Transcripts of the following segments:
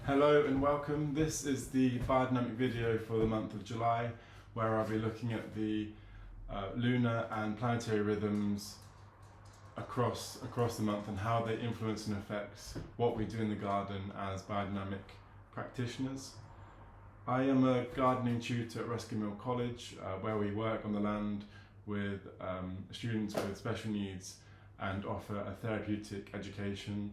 Hello and welcome. This is the biodynamic video for the month of July, where I'll be looking at the lunar and planetary rhythms across the month and how they influence and affect what we do in the garden as biodynamic practitioners. I am a gardening tutor at Ruskin Mill College, where we work on the land with students with special needs and offer a therapeutic education.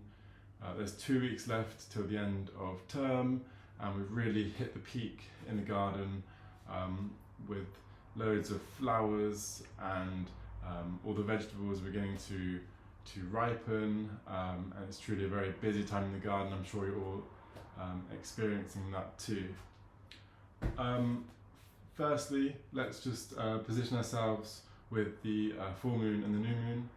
There's 2 weeks left till the end of term, and we've really hit the peak in the garden with loads of flowers and all the vegetables are beginning to ripen, and it's truly a very busy time in the garden. I'm sure you're all experiencing that too. Firstly, let's just position ourselves with the full moon and the new moon.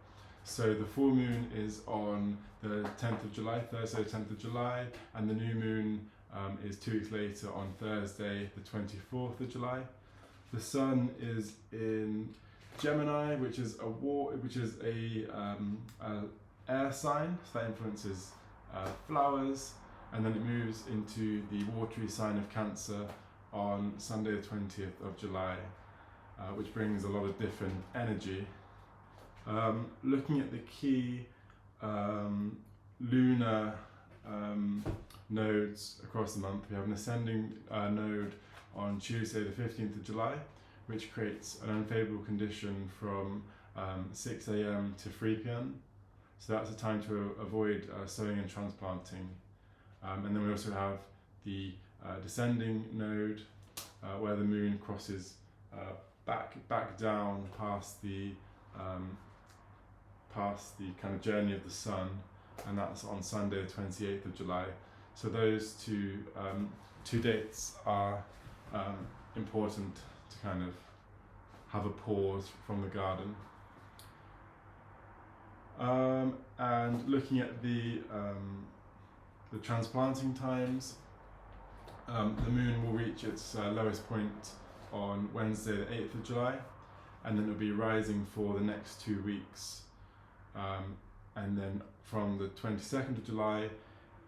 So the full moon is on the 10th of July, Thursday 10th of July, and the new moon is 2 weeks later on Thursday the 24th of July. The sun is in Gemini, which is a air sign, so that influences flowers, and then it moves into the watery sign of Cancer on Sunday the 20th of July, which brings a lot of different energy. Looking at the key lunar nodes across the month, we have an ascending node on Tuesday the 15th of July, which creates an unfavourable condition from 6 AM to 3 PM. So that's a time to avoid sowing and transplanting. And then we also have the descending node where the moon crosses back down past the kind of journey of the sun, and that's on Sunday the 28th of July. So those two dates are important to kind of have a pause from the garden. And looking at the transplanting times, the moon will reach its lowest point on Wednesday the 8th of July, and then it'll be rising for the next 2 weeks. And then from the 22nd of July,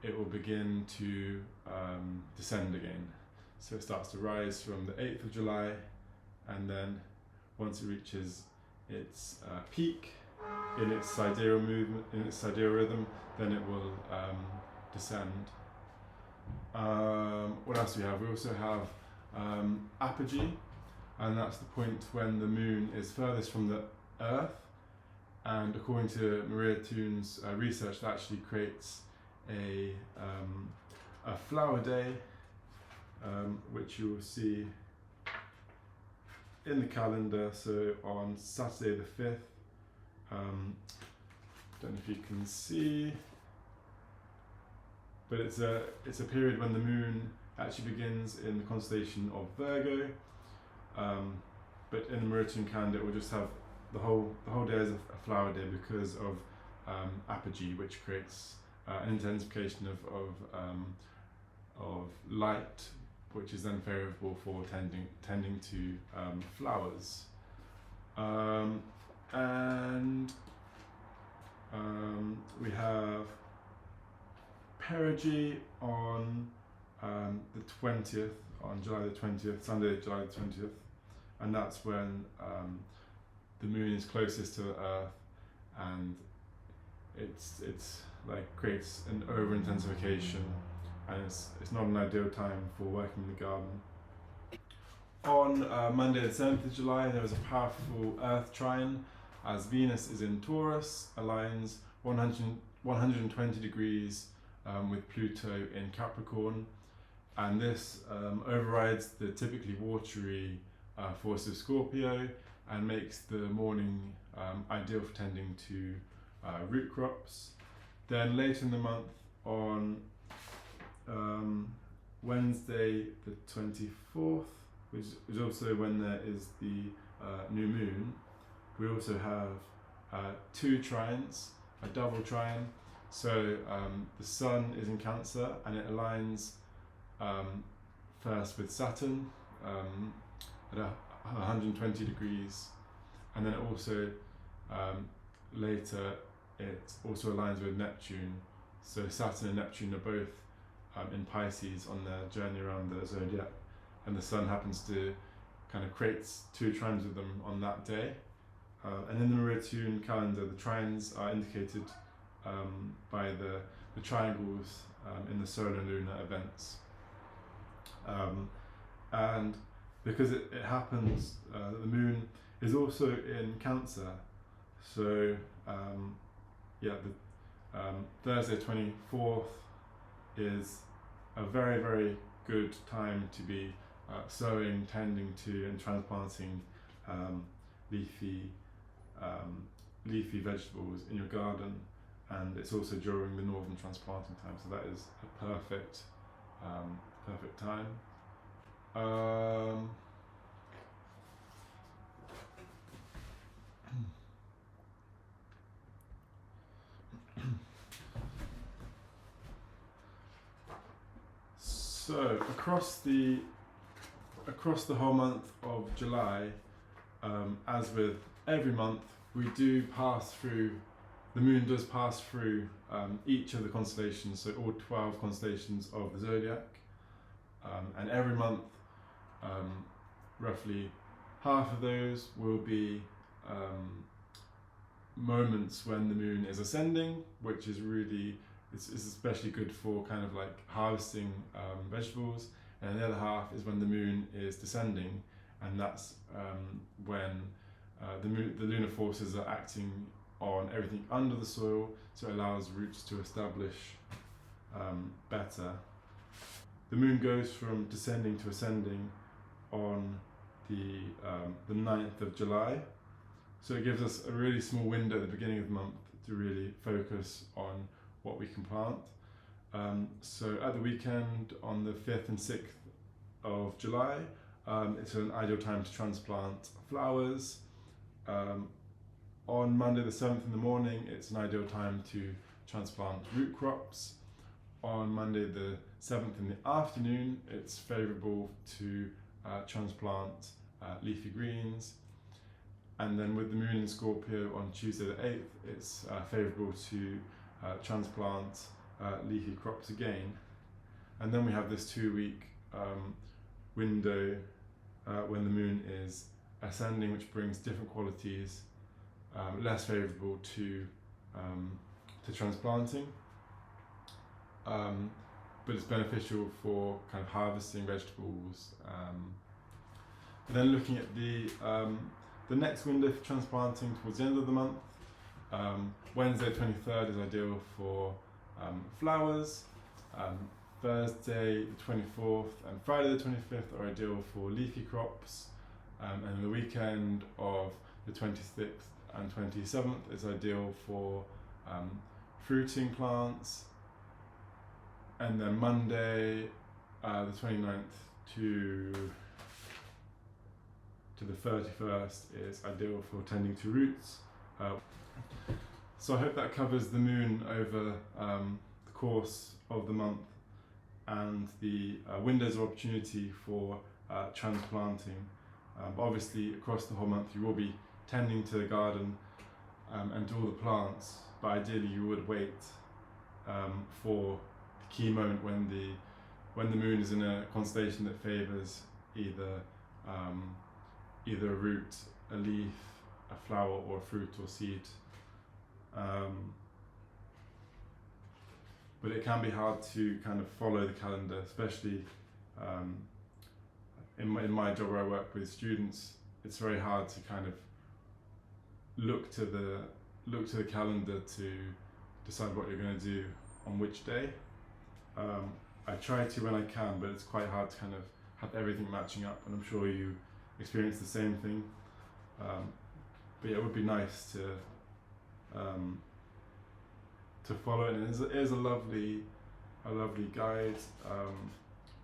it will begin to descend again. So it starts to rise from the 8th of July, and then once it reaches its peak in its sidereal movement, in its sidereal rhythm, then it will descend. What else do we have? We also have apogee, and that's the point when the moon is furthest from the Earth. And according to Maria Thune's research, that actually creates a flower day, which you will see in the calendar. So on Saturday the 5th, don't know if you can see, but it's a period when the moon actually begins in the constellation of Virgo. But in the Maria Thune calendar, it will just have the whole day is a flower day because of apogee, which creates an intensification of light, which is then favourable for tending to flowers. And we have perigee on the 20th, on July the 20th, Sunday, July the 20th, and that's when the moon is closest to the Earth, and it's like creates an over-intensification, and it's not an ideal time for working in the garden. On Monday the 7th of July, there was a powerful Earth trine, as Venus is in Taurus, aligns 120 degrees with Pluto in Capricorn, and this overrides the typically watery force of Scorpio and makes the morning ideal for tending to root crops. Then later in the month, on Wednesday the 24th, which is also when there is the new moon, we also have 2 trines, a double trine. So the sun is in Cancer, and it aligns first with Saturn at 120 degrees, and then it also later it also aligns with Neptune. So Saturn and Neptune are both in Pisces on their journey around the zodiac, and the sun happens to kind of creates 2 trines with them on that day. And in the Meritune calendar, the trines are indicated by the triangles in the solar and lunar events. And because it happens, the moon is also in Cancer, so Thursday 24th is a very, very good time to be sowing, tending to and transplanting leafy vegetables in your garden, and it's also during the northern transplanting time, so that is a perfect time. So across the whole month of July, as with every month, we do pass through. The moon does pass through each of the constellations, so all 12 constellations of the zodiac, and every month, roughly half of those will be moments when the moon is ascending, which is really it's especially good for kind of like harvesting vegetables, and the other half is when the moon is descending, and that's when the lunar forces are acting on everything under the soil, so it allows roots to establish better. The moon goes from descending to ascending on the 9th of July, so it gives us a really small window at the beginning of the month to really focus on what we can plant. So at the weekend on the 5th and 6th of July, it's an ideal time to transplant flowers. On Monday the 7th in the morning, it's an ideal time to transplant root crops. On Monday the 7th in the afternoon, it's favourable to transplant leafy greens. And then with the moon in Scorpio on Tuesday the 8th, it's favourable to transplant leafy crops again. And then we have this 2-week window when the moon is ascending, which brings different qualities, less favourable to transplanting, but it's beneficial for kind of harvesting vegetables. And then looking at the next window for transplanting towards the end of the month, Wednesday 23rd is ideal for flowers, Thursday the 24th and Friday the 25th are ideal for leafy crops, and the weekend of the 26th and 27th is ideal for fruiting plants, and then Monday the 29th to the 31st is ideal for tending to roots. So I hope that covers the moon over the course of the month and the windows of opportunity for transplanting. Obviously across the whole month you will be tending to the garden and to all the plants, but ideally you would wait for the key moment when the moon is in a constellation that favours either a root, a leaf, a flower, or a fruit or seed. But it can be hard to kind of follow the calendar, especially in my job where I work with students. It's very hard to kind of look to the calendar to decide what you're going to do on which day. I try to when I can, but it's quite hard to kind of have everything matching up, and I'm sure you experience the same thing. But yeah, it would be nice to follow it, and it is a lovely guide.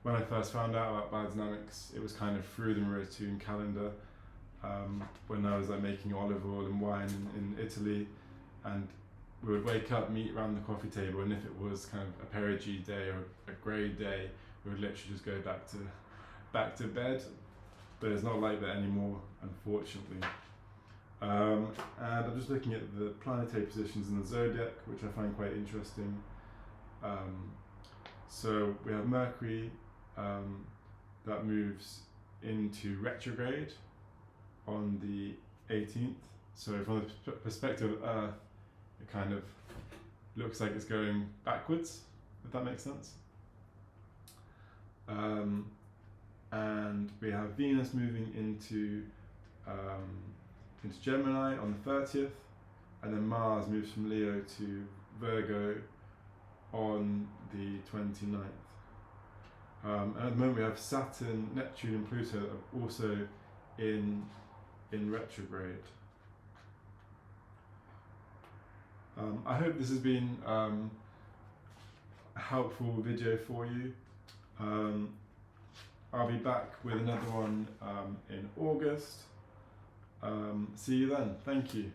When I first found out about biodynamics, it was kind of through the Meritune calendar, when I was like making olive oil and wine in Italy, and we would wake up, meet around the coffee table, and if it was kind of a perigee day or a grey day, we would literally just go back to bed. But it's not like that anymore, unfortunately. And I'm just looking at the planetary positions in the zodiac, which I find quite interesting. So we have Mercury that moves into retrograde on the 18th. So from the perspective of Earth, it kind of looks like it's going backwards, if that makes sense. And we have Venus moving into Gemini on the 30th, and then Mars moves from Leo to Virgo on the 29th. And at the moment we have Saturn, Neptune and Pluto also in retrograde. I hope this has been a helpful video for you. I'll be back with another one in August. See you then. Thank you.